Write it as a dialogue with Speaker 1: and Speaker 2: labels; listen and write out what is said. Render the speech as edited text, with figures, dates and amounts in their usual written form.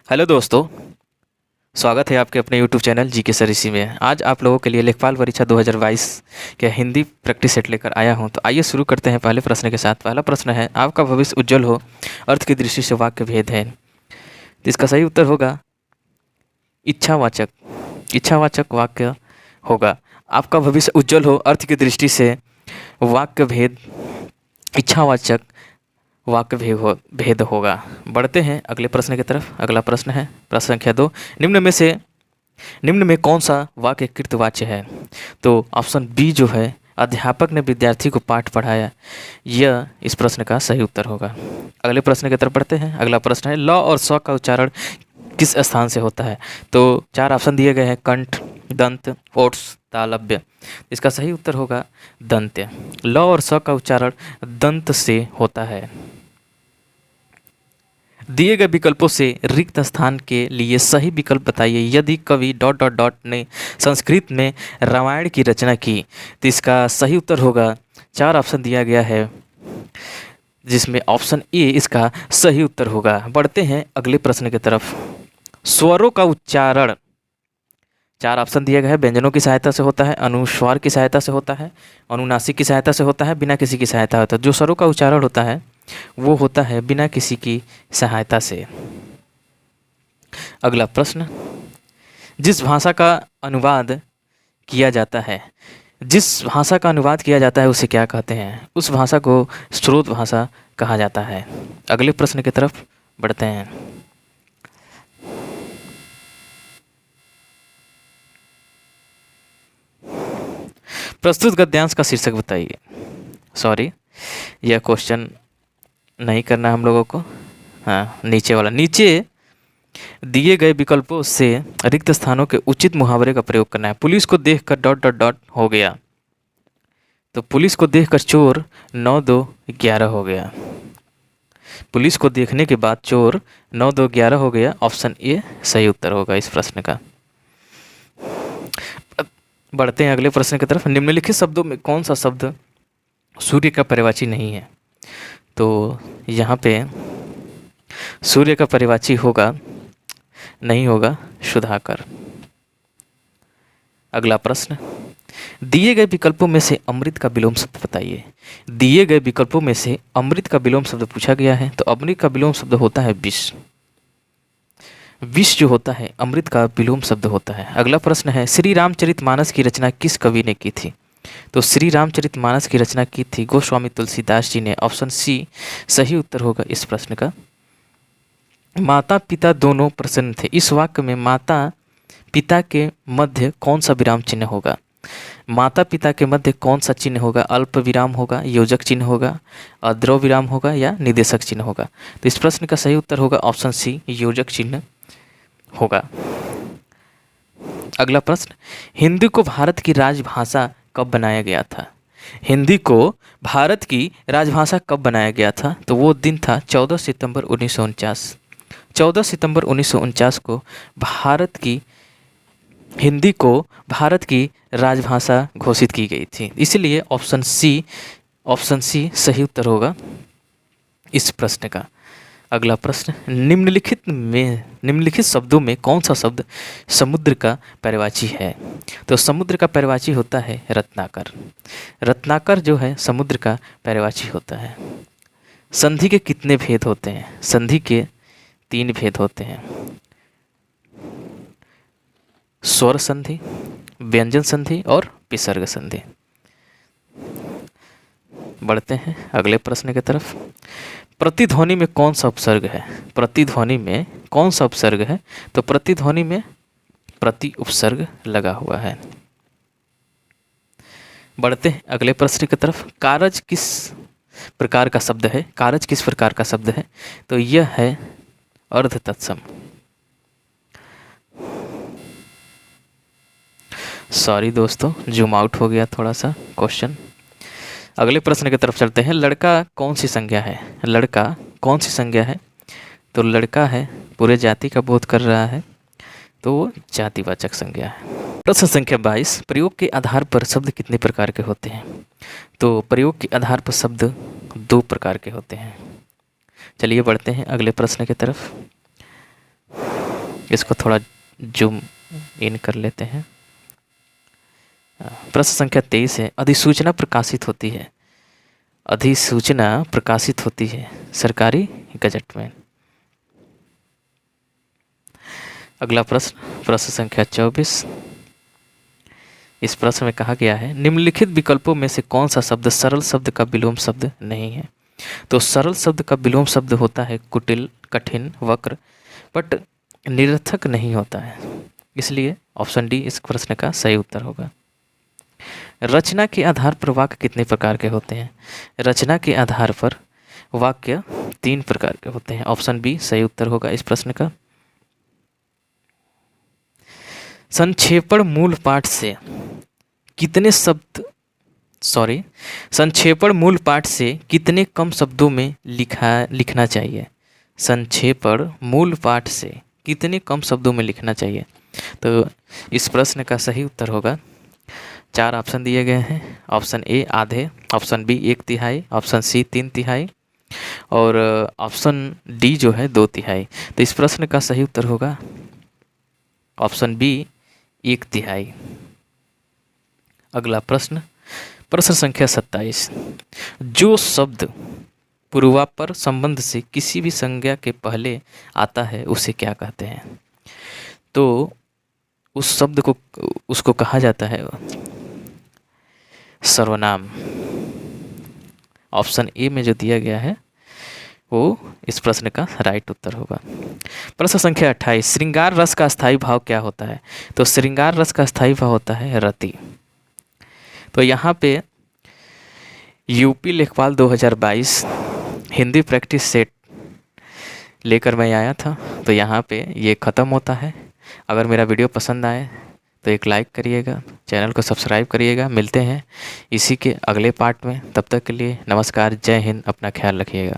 Speaker 1: Hello दोस्तों, स्वागत है आपके अपने यूट्यूब चैनल जी के सर इसी में। आज आप लोगों के लिए लेखपाल परीक्षा 2022 के हिंदी प्रैक्टिस सेट लेकर आया हूं। तो आइए शुरू करते हैं पहले प्रश्न के साथ। पहला प्रश्न है, आपका भविष्य उज्जवल हो अर्थ की दृष्टि से वाक्य भेद है। तो इसका सही उत्तर होगा इच्छावाचक। इच्छावाचक वाक्य होगा। आपका भविष्य उज्जवल हो अर्थ की दृष्टि से वाक्य भेद इच्छावाचक वाक्य भेद होगा। बढ़ते हैं अगले प्रश्न की तरफ। अगला प्रश्न है प्रश्न संख्या 2। निम्न में कौन सा वाक्य कृतवाच्य है? तो ऑप्शन बी जो है, अध्यापक ने विद्यार्थी को पाठ पढ़ाया, यह इस प्रश्न का सही उत्तर होगा। अगले प्रश्न की तरफ बढ़ते हैं। अगला प्रश्न है, ल और स का उच्चारण किस स्थान से होता है? तो 4 ऑप्शन दिए गए हैं, कंठ, दंत, ओट्स, तालव्य। इसका सही उत्तर होगा दंत्य। ल और स का उच्चारण दंत से होता है। दिए गए विकल्पों से रिक्त स्थान के लिए सही विकल्प बताइए। यदि कवि ... ने संस्कृत में रामायण की रचना की, तो इसका सही उत्तर होगा, 4 ऑप्शन दिया गया है जिसमें ऑप्शन ए इसका सही उत्तर होगा। बढ़ते हैं अगले प्रश्न की तरफ। स्वरों का उच्चारण 4 ऑप्शन दिए गए हैं, व्यंजनों की सहायता से होता है, अनुस्वार की सहायता से होता है, अनुनासिक की सहायता से होता है, बिना किसी की सहायता होता है। जो स्वरों का उच्चारण होता है वो होता है बिना किसी की सहायता से। अगला प्रश्न, जिस भाषा का अनुवाद किया जाता है उसे क्या कहते हैं? उस भाषा को स्रोत भाषा कहा जाता है। अगले प्रश्न की तरफ बढ़ते हैं। प्रस्तुत गद्यांश का शीर्षक बताइए। सॉरी, यह क्वेश्चन नहीं करना हम लोगों को। हाँ, नीचे वाला। नीचे दिए गए विकल्पों से रिक्त स्थानों के उचित मुहावरे का प्रयोग करना है। पुलिस को देखकर ... हो गया। तो पुलिस को देखकर चोर 9 2 11 हो गया। पुलिस को देखने के बाद चोर 9 2 11 हो गया। ऑप्शन ए सही उत्तर होगा इस प्रश्न का। बढ़ते हैं अगले प्रश्न की तरफ। निम्नलिखित शब्दों में कौन सा शब्द सूर्य का पर्यायवाची नहीं है? तो यहाँ पे सूर्य का पर्यायवाची नहीं होगा सुधाकर। अगला प्रश्न, दिए गए विकल्पों में से अमृत का विलोम शब्द बताइए। दिए गए विकल्पों में से अमृत का विलोम शब्द पूछा गया है। तो अमृत का विलोम शब्द होता है विष। विष जो होता है अमृत का विलोम शब्द होता है। अगला प्रश्न है, श्री रामचरितमानस की रचना किस कवि ने की थी? तो श्री रामचरितमानस की रचना की थी गोस्वामी तुलसीदास जी ने। ऑप्शन सी सही उत्तर होगा इस प्रश्न का। माता पिता दोनों प्रसन्न थे। इस वाक्य में माता पिता के मध्य कौन सा विराम चिन्ह होगा? माता पिता के मध्य कौन सा चिन्ह होगा? अल्प विराम होगा, योजक चिन्ह होगा, अद्रव विराम होगा या निर्देशक चिन्ह होगा? तो इस प्रश्न का सही उत्तर होगा ऑप्शन सी, योजक चिन्ह होगा। अगला प्रश्न, हिंदी को भारत की राजभाषा कब बनाया गया था? हिंदी को भारत की राजभाषा कब बनाया गया था? तो वो दिन था 14 सितंबर 1949। 14 सितंबर 1949 को हिंदी को भारत की राजभाषा घोषित की गई थी। इसलिए ऑप्शन सी सही उत्तर होगा इस प्रश्न का। अगला प्रश्न, निम्नलिखित शब्दों में कौन सा शब्द समुद्र का पर्यायवाची है? तो समुद्र का पर्यायवाची होता है रत्नाकर। रत्नाकर जो है समुद्र का पर्यायवाची होता है। संधि के कितने भेद होते हैं? संधि के 3 भेद होते हैं, स्वर संधि, व्यंजन संधि और विसर्ग संधि। बढ़ते हैं अगले प्रश्न की तरफ। प्रतिध्वनि में कौन सा उपसर्ग है? प्रतिध्वनि में कौन सा उपसर्ग है? तो प्रतिध्वनि में प्रति उपसर्ग लगा हुआ है। बढ़ते हैं अगले प्रश्न की तरफ। कारज किस प्रकार का शब्द है? कारज किस प्रकार का शब्द है? तो यह है अर्ध तत्सम। सॉरी दोस्तों, जूम आउट हो गया थोड़ा सा क्वेश्चन। अगले प्रश्न की तरफ चलते हैं। लड़का कौन सी संज्ञा है? लड़का कौन सी संज्ञा है? तो लड़का है पूरे जाति का बोध कर रहा है, तो वो जातिवाचक संज्ञा है। प्रश्न संख्या 22, प्रयोग के आधार पर शब्द कितने प्रकार के होते हैं? तो प्रयोग के आधार पर शब्द 2 प्रकार के होते हैं। चलिए बढ़ते हैं अगले प्रश्न की तरफ। इसको थोड़ा जूम इन कर लेते हैं। प्रश्न संख्या 23 है, अधिसूचना प्रकाशित होती है। अधिसूचना प्रकाशित होती है सरकारी गजट में। अगला प्रश्न, प्रश्न संख्या 24। इस प्रश्न में कहा गया है, निम्नलिखित विकल्पों में से कौन सा शब्द सरल शब्द का विलोम शब्द नहीं है। तो सरल शब्द का विलोम शब्द होता है कुटिल, कठिन, वक्र, बट निरर्थक नहीं होता है, इसलिए ऑप्शन डी इस प्रश्न का सही उत्तर होगा। रचना के आधार पर वाक्य कितने प्रकार के होते हैं। रचना के आधार पर वाक्य 3 प्रकार के होते हैं, ऑप्शन बी सही उत्तर होगा इस प्रश्न का। संक्षेपण मूल पाठ से कितने शब्द संक्षेपण मूल पाठ से कितने कम शब्दों में लिखना चाहिए। संक्षेपण मूल पाठ से कितने कम शब्दों में लिखना चाहिए। तो इस प्रश्न का सही उत्तर होगा, 4 ऑप्शन दिए गए हैं। ऑप्शन ए आधे, ऑप्शन बी 1/3, ऑप्शन सी 3/3 और ऑप्शन डी जो है 2/3। तो इस प्रश्न का सही उत्तर होगा ऑप्शन बी 1/3। अगला प्रश्न, प्रश्न संख्या 27। जो शब्द पूर्वापर संबंध से किसी भी संज्ञा के पहले आता है उसे क्या कहते हैं। तो उस शब्द को उसको कहा जाता है सर्वनाम। ऑप्शन ए में जो दिया गया है वो इस प्रश्न का राइट उत्तर होगा। प्रश्न संख्या 28। श्रृंगार रस का स्थायी भाव क्या होता है। तो श्रृंगार रस का स्थायी भाव होता है रति। तो यहाँ पे यूपी लेखपाल 2022 हिंदी प्रैक्टिस सेट लेकर मैं आया था। तो यहाँ पे ये ख़त्म होता है। अगर मेरा वीडियो पसंद आए तो एक लाइक करिएगा, चैनल को सब्सक्राइब करिएगा। मिलते हैं इसी के अगले पार्ट में, तब तक के लिए नमस्कार, जय हिंद, अपना ख्याल रखिएगा।